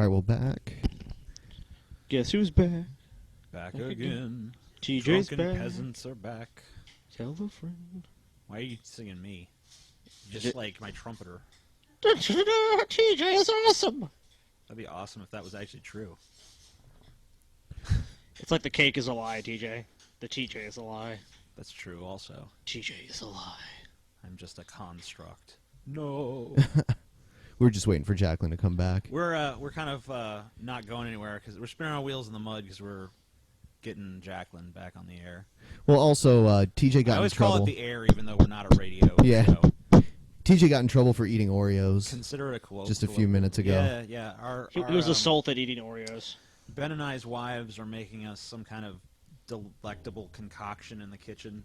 All right, well, back. Guess who's back? Back again. TJ's Drunken back. peasants are back. Tell a friend. Why are you singing me? Just like my trumpeter. TJ is awesome. That'd be awesome if that was actually true. It's like the cake is a lie, TJ. The TJ is a lie. That's true also. TJ is a lie. I'm just a construct. No. We're just waiting for Jaclyn to come back. We're kind of not going anywhere because we're spinning our wheels in the mud because we're getting Jaclyn back on the air. Well, also, TJ got in trouble. I always call it the air even though we're not a radio Yeah. show. TJ got in trouble for eating Oreos. Consider it a quote. Just a few minutes ago. Yeah. He was assaulted eating Oreos. Ben and I's wives are making us some kind of delectable concoction in the kitchen.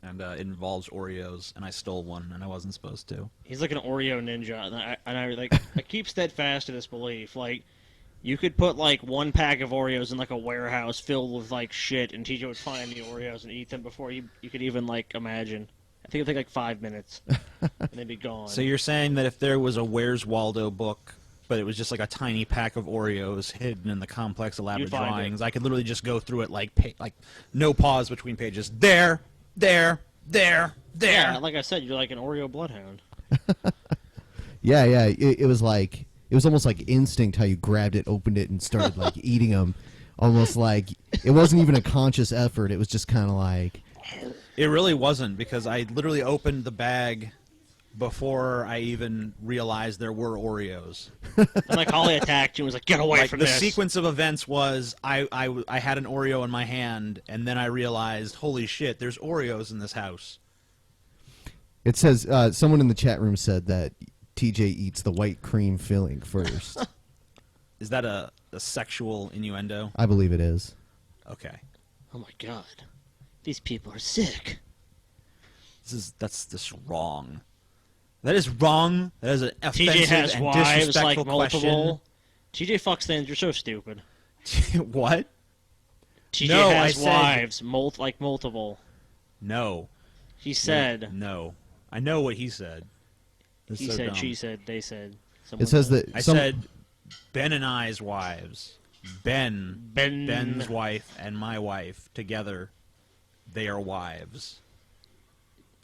And it involves Oreos, and I stole one, and I wasn't supposed to. He's like an Oreo ninja, and I like I keep steadfast in this belief. Like, you could put like one pack of Oreos in like a warehouse filled with like shit, and TJ would find the Oreos and eat them before you could even like imagine. I think it'd take like 5 minutes, and they'd be gone. So you're saying that if there was a Where's Waldo book, but it was just like a tiny pack of Oreos hidden in the complex elaborate drawings, I could literally just go through it like no pause between pages. There. Yeah, like I said, you're like an Oreo bloodhound. Yeah. It was like it was almost like instinct how you grabbed it, opened it, and started like eating them. Almost like it wasn't even a conscious effort. It was just kind of like. It really wasn't because I literally opened the bag before I even realized there were Oreos. And like Holly attacked you and was like, "Get away from the this!" The sequence of events was I had an Oreo in my hand, and then I realized, holy shit, there's Oreos in this house. It says someone in the chat room said that TJ eats the white cream filling first. Is that a sexual innuendo? I believe it is. Okay. Oh my god, these people are sick. That's just wrong. That is wrong. That is an offensive TJ has and wives disrespectful like multiple. TJ fucks things. You're so stupid. What? TJ No, has I said- wives like multiple. No. He said. No. I know what he said. That's He so said. dumb. She said. They said. It says that I said Ben and I's wives. Ben. Ben's wife and my wife together. They are wives.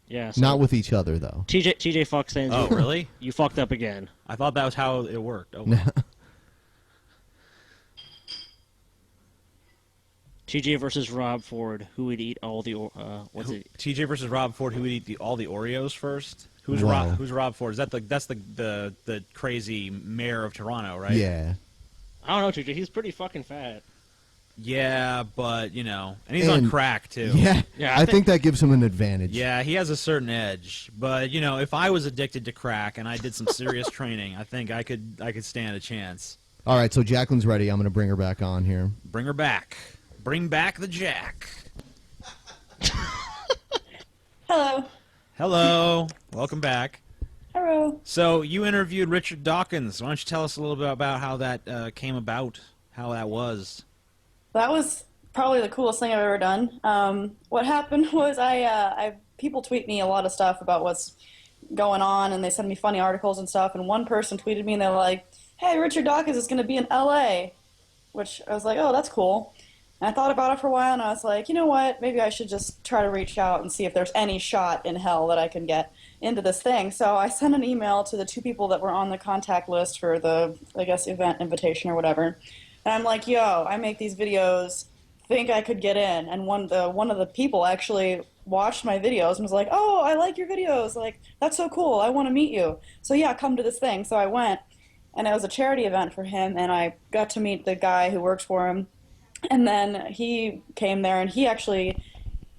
Yeah. So not with each other though. TJ fucks things. Oh, really? You fucked up again. I thought that was how it worked. Oh, well. TJ versus Rob Ford. Who would eat all the? What's it? TJ versus Rob Ford. Who would eat all the Oreos first? Who's Wow. Who's Rob Ford? Is that that's the crazy mayor of Toronto, right? Yeah. I don't know, TJ. He's pretty fucking fat. Yeah, but and he's on crack too. Yeah. Yeah, I think that gives him an advantage. Yeah, he has a certain edge. But if I was addicted to crack and I did some serious training, I think I could stand a chance. All right, so Jaclyn's ready. I'm going to bring her back on here. Bring her back. Bring back the Jack. Hello. Hello. Welcome back. Hello. So you interviewed Richard Dawkins. Why don't you tell us a little bit about how that came about, how that was? That was probably the coolest thing I've ever done. What happened was people tweet me a lot of stuff about what's going on, and they send me funny articles and stuff, and one person tweeted me, and they're like, "Hey, Richard Dawkins is going to be in L.A.," which I was like, oh, that's cool. And I thought about it for a while, and I was like, you know what, maybe I should just try to reach out and see if there's any shot in hell that I can get into this thing. So I sent an email to the 2 people that were on the contact list for the, I guess, event invitation or whatever. And I'm like, yo, I make these videos, think I could get in. And one of the people actually watched my videos and was like, oh, I like your videos. Like, that's so cool. I want to meet you. So yeah, come to this thing. So I went, and it was a charity event for him, and I got to meet the guy who works for him. And then he came there, and he actually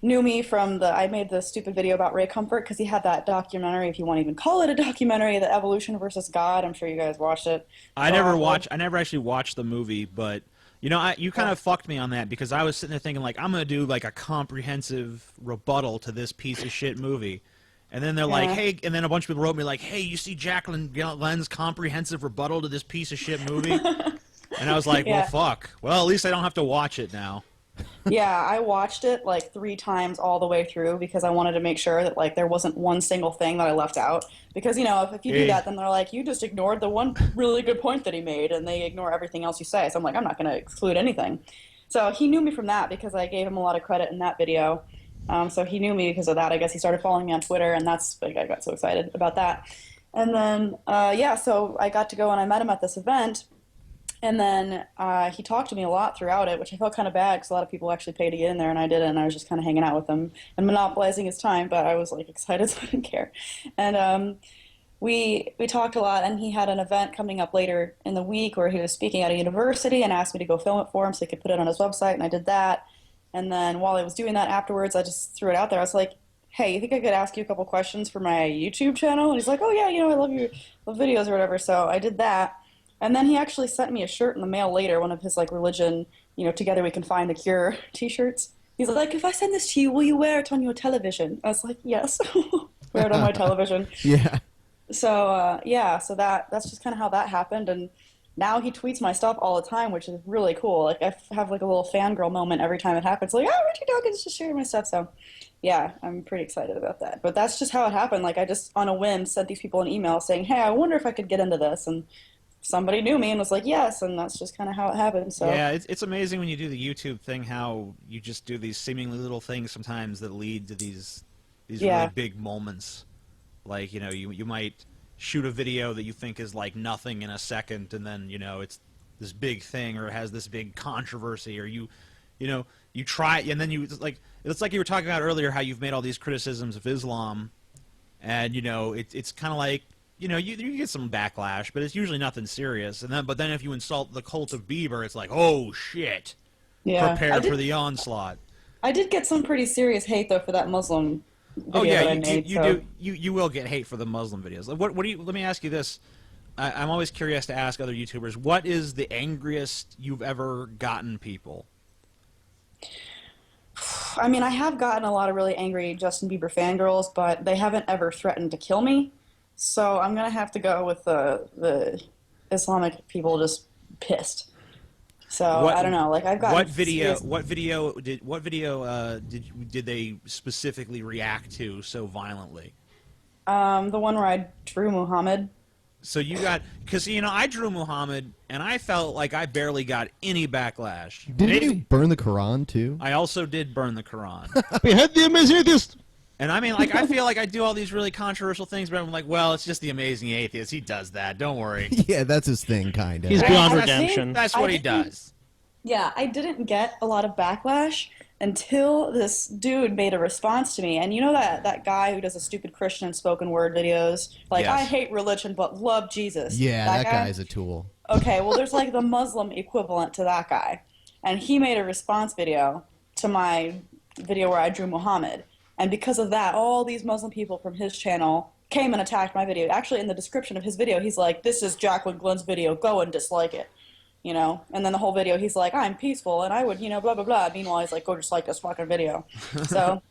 knew me from I made the stupid video about Ray Comfort because he had that documentary, if you want to even call it a documentary, The Evolution versus God. I'm sure you guys watched it. I never actually watched the movie, but you kind of fucked me on that because I was sitting there thinking like I'm gonna do like a comprehensive rebuttal to this piece of shit movie, and then they're like, hey, and then a bunch of people wrote me like, hey, you see Jaclyn Glenn's comprehensive rebuttal to this piece of shit movie, and I was like, well, fuck. Well, at least I don't have to watch it now. Yeah, I watched it like 3 times all the way through because I wanted to make sure that like there wasn't one single thing that I left out. Because if you do Eh. that, then they're like, you just ignored the one really good point that he made, and they ignore everything else you say. So I'm like, I'm not going to exclude anything. So he knew me from that because I gave him a lot of credit in that video. So he knew me because of that. I guess he started following me on Twitter, and that's like I got so excited about that. And then yeah, so I got to go and I met him at this event. And then he talked to me a lot throughout it, which I felt kind of bad because a lot of people actually paid to get in there, and I didn't. And I was just kind of hanging out with him and monopolizing his time, but I was like excited, so I didn't care. And we talked a lot, and he had an event coming up later in the week where he was speaking at a university and asked me to go film it for him so he could put it on his website, and I did that. And then while I was doing that afterwards, I just threw it out there. I was like, "Hey, you think I could ask you a couple questions for my YouTube channel?" And he's like, "Oh yeah, I love your videos or whatever." So I did that. And then he actually sent me a shirt in the mail later, one of his like religion, together we can find the cure t-shirts. He's like, if I send this to you, will you wear it on your television? I was like, yes, wear it on my television. Yeah. So yeah, so that's just kind of how that happened. And now he tweets my stuff all the time, which is really cool. Like I have like a little fangirl moment every time it happens. Like, oh, Richard Dawkins just sharing my stuff. So yeah, I'm pretty excited about that. But that's just how it happened. Like I just on a whim sent these people an email saying, hey, I wonder if I could get into this. And somebody knew me and was like, yes, and that's just kind of how it happened. So Yeah, it's amazing when you do the YouTube thing how you just do these seemingly little things sometimes that lead to these Yeah. really big moments. Like, you might shoot a video that you think is like nothing in a second, and then, it's this big thing or it has this big controversy, or you try, and then it's like you were talking about earlier how you've made all these criticisms of Islam, and, it's kind of like, you get some backlash, but it's usually nothing serious. But then if you insult the cult of Bieber, it's like, oh shit, yeah, prepare for the onslaught. I did get some pretty serious hate though for that Muslim video Oh yeah, that I made. you will get hate for the Muslim videos. What do you? Let me ask you this. I'm always curious to ask other YouTubers, what is the angriest you've ever gotten people? I mean, I have gotten a lot of really angry Justin Bieber fangirls, but they haven't ever threatened to kill me. So I'm gonna have to go with the Islamic people just pissed. So I don't know. Like I've got what video did they specifically react to so violently? the one where I drew Muhammad. So you got, because I drew Muhammad and I felt like I barely got any backlash. Didn't you burn the Quran too? I also did burn the Quran. Behead the amazing atheist. And I mean, like, I feel like I do all these really controversial things, but I'm like, well, it's just the amazing atheist. He does that. Don't worry. Yeah, that's his thing, kind of. He's beyond I redemption. That's what he didn't- does. Yeah, I didn't get a lot of backlash until this dude made a response to me. And you know that guy who does the stupid Christian spoken word videos? Like, Yes. I hate religion but love Jesus. Yeah, that guy's a tool. Okay, well, there's like the Muslim equivalent to that guy. And he made a response video to my video where I drew Muhammad. And because of that, all these Muslim people from his channel came and attacked my video. Actually, in the description of his video, he's like, this is Jaclyn Glenn's video, go and dislike it. And then the whole video, he's like, I'm peaceful, and I would, blah, blah, blah. Meanwhile, he's like, go dislike this fucking video. So,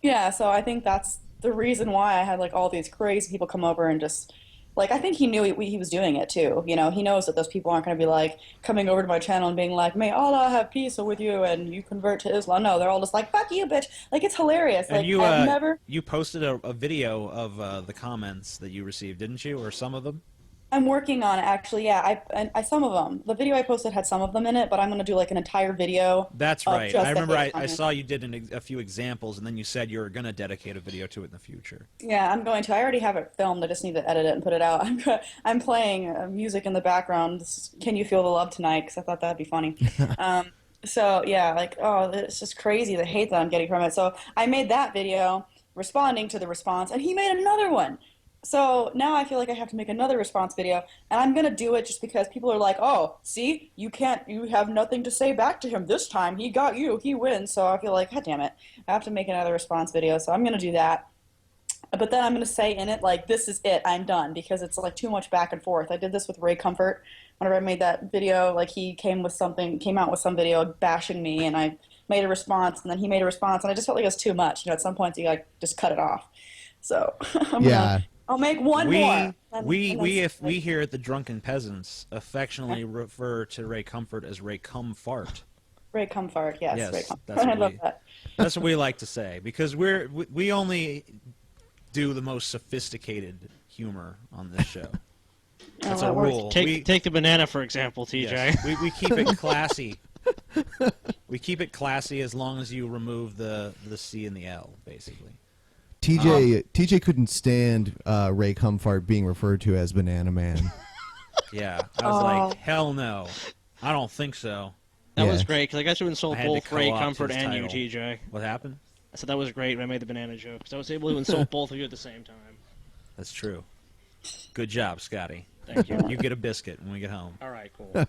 yeah, so I think that's the reason why I had, like, all these crazy people come over and just, like, I think he knew he was doing it, too. He knows that those people aren't going to be, like, coming over to my channel and being like, may Allah have peace with you, and you convert to Islam. No, they're all just like, fuck you, bitch. Like, it's hilarious. And like, I've never... you posted a video of the comments that you received, didn't you, or some of them? I'm working on it, actually. Yeah, I some of them. The video I posted had some of them in it, but I'm going to do like an entire video. That's of right. just I the remember hate I comments. saw you did a few examples, and then you said you were going to dedicate a video to it in the future. Yeah, I'm going to. I already have it filmed. I just need to edit it and put it out. I'm playing music in the background. Can you feel the love tonight? Because I thought that'd be funny. So yeah, like it's just crazy the hate that I'm getting from it. So I made that video responding to the response, and he made another one. So now I feel like I have to make another response video, and I'm gonna do it just because people are like, "Oh, see, you have nothing to say back to him this time. He got you. He wins." So I feel like, God damn it, I have to make another response video. So I'm gonna do that. But then I'm gonna say in it like, "This is it. I'm done," because it's like too much back and forth. I did this with Ray Comfort. Whenever I made that video, like he came out with some video bashing me, and I made a response, and then he made a response, and I just felt like it was too much. At some points you like just cut it off. So I'll make one more. We here at the Drunken Peasants affectionately refer to Ray Comfort as Ray Cum Fart. Ray Comfort, yes. Yes, Ray Comfort. that's what I love we- that. That's what we like to say because we only do the most sophisticated humor on this show. That's that a works. rule. Take the banana for example, TJ. Yes, we keep it classy. We keep it classy as long as you remove the C and the L, basically. TJ couldn't stand Ray Comfort being referred to as Banana Man. Yeah, I was like, hell no, I don't think so. That Yeah. was great because I got to I insult had to both Ray co-opt Comfort his and you, title. TJ. What happened? I said that was great when I made the banana joke because I was able to insult both of you at the same time. That's true. Good job, Scotty. Thank you. You get a biscuit when we get home. All right, cool.